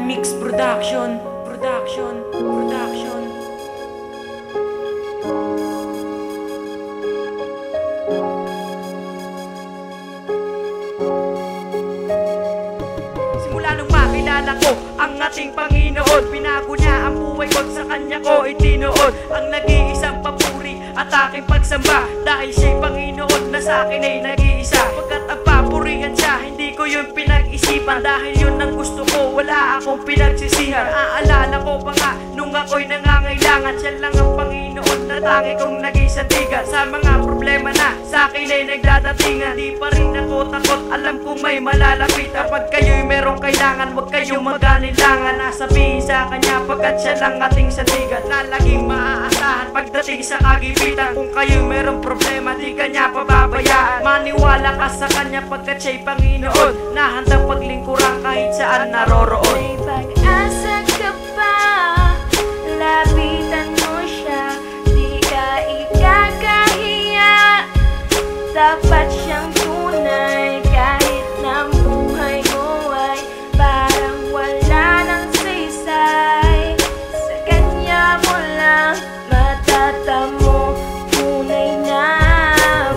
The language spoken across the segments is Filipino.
Mix Production. Simula nung makilala ko ang ating Panginoon, binago niya ang buhay ko, sa kanya ko itinuod ang nag-iisang papuri at aking pagsamba. Dahil siya'y Panginoon na sa akin ay nag-iisa, pagkat ang papurihan siya, hindi ko yun pinag-isipan. Dahil yun ang gusto ko, wala akong pinagsisihan. Aalala ko pa nga nung ako'y nangangailangan, siya lang ang Panginoon na tangi kong nag-isandigan. Sa mga problema na sa akin ay nagdadatingan, di pa rin ako takot, alam kong may malalapit. Kapag kayo'y merong kailangan, huwag kayong mag-anilangan. Nasabihin sa kanya pagkat siya lang ating sandigan, na laging maaasahan pagdating sa kagipitan. Kung kayo'y merong problema, di kanya pababayaan. Maniwala ka sa kanya pagkat siya'y Panginoon, na handang paglingkuran kahit saan naroroon. May pag-asa ka pa, lapitan mo siya, di ka ikakahiya. Dapat siyang tunay kahit na buhay mo ay parang wala ng saysay. Sa kanya mo lang matatamo tunay na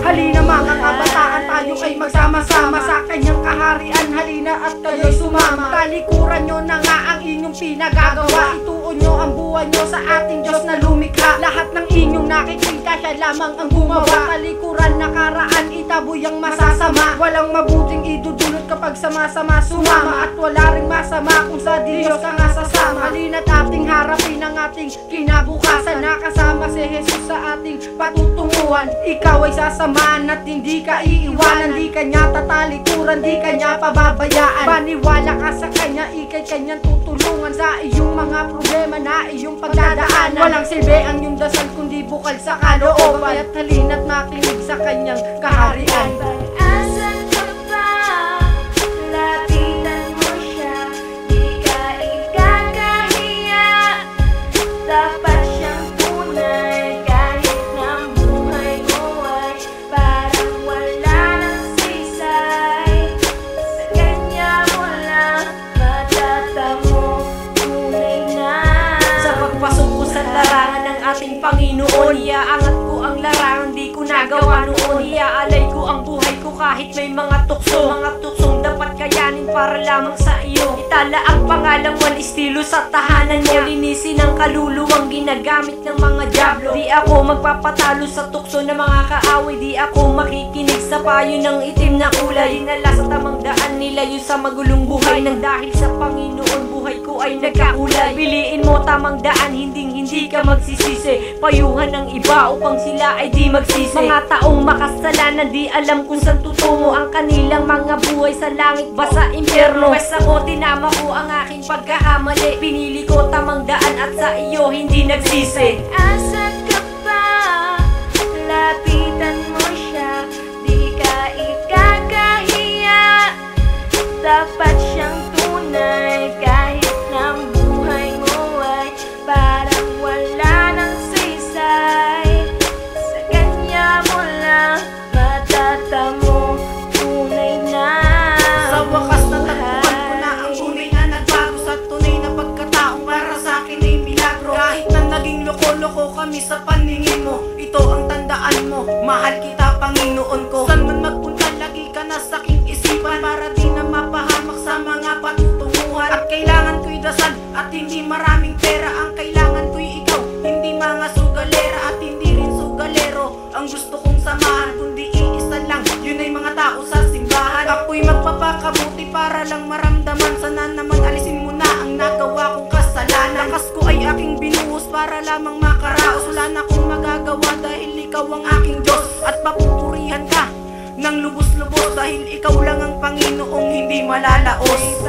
buhay. Halina mga kabataan, tayo ay magsama-sama sa kanyang kaharian. Halina at kayo'y sumama, talikuran nyo na nga ang inyong pinagagawa. Ituon nyo ang buhay nyo sa ating Diyos na lumikha. Lahat ng inyong nakikita, siya lamang ang gumawa. Talikuran nakaraan, itaboy ang masasama. Walang mabuting idudulot kapag sama-sama sumama, at wala ring masama kung sa Diyos ka nga sasama. Halina't ating harapin ang ating kinabukasan, nakasama si Jesus sa ating patutunguhan. Ikaw ay sasamahan at hindi ka iiwanan, di kanya tatalikuran, di kanya pababayaan. Maniwala ka sa kanya, ikay kanyang tutulungan sa iyong mga problema na iyong pagdadaanan. Walang silbi ang iyong dasal kundi bukal sa kalooban, kaya't halina't makinig sa kanyang kaharian. Pag-asa ka pa, lapitan mo siya, di ka ikakahiya. Dapat siyang tunay kahit na buhay mo ay parang wala ng saysay. Sa kanya mo lang matatamo tunay na. Sa pagpasok ko sa larangan ng ating Panginoon, iaangat ko ang larangan di ko nagawa noon. Iaalay ko ang buhay ko kahit may mga tukso, mga tuksong dapat kayanin para lamang sa iyo. Itala ang pangalang Juan Estilo sa tahanan niya, linisin ang kaluluwang ginagamit ng mga diablo. Di ako magpapatalo sa tukso ng mga kaaway, di ako makikinig sa payo ng itim na kulay. Dinala sa tamang daan nila yun sa magulong buhay, nang dahil sa Panginoon buhay ko ay nagkakulay. Piliin mo tamang daan, hindi ka magsisisi, payuhan ng iba upang sila ay di magsisi. Mga taong makasalanan, di alam kung saan tutungo ang kanilang mga buhay, sa langit ba sa impyerno. Pwes ako tinama ko ang aking pagkakamali, pinili ko tamang daan at sa iyo hindi nagsisi. Asa ka pa, lapitan mo siya, di ka ikakahiya. Dapat siyang tunay kahit na buhay mo ay parang wala ng saysay. Sa kanya mo lang matatamo tunay na Sa wakas natagpuan ko na ang tunay na nagbago, sa tunay na pagkataong para sa akin ay milagro. Kahit na naging loko-loko kami sa paningin mo, ito ang tandaan mo, mahal kita Panginoon ko. Saan man magpunta, lagi ka na sa aking isipan, para di na mapahamak sa mga patutunguhan. At kailangan ko'y dasal at hindi maraming pera, ang kailangan ko'y ikaw, hindi mga sugalera at hindi rin sugalero. Ang gusto kong samahan kundi iisa lang, yun ay mga tao sa simbahan. Ako'y magpapakabuti para lang maramdaman, sana naman alisin mo na ang nagawa kong kasalanan. Lakas ko ay aking binuhos para lamang makaraos, wala na akong magagawa dahil ikaw ang aking Diyos. At papupurihan ka ng lubos-lubos dahil ikaw lang ang Panginoong hindi malalaos.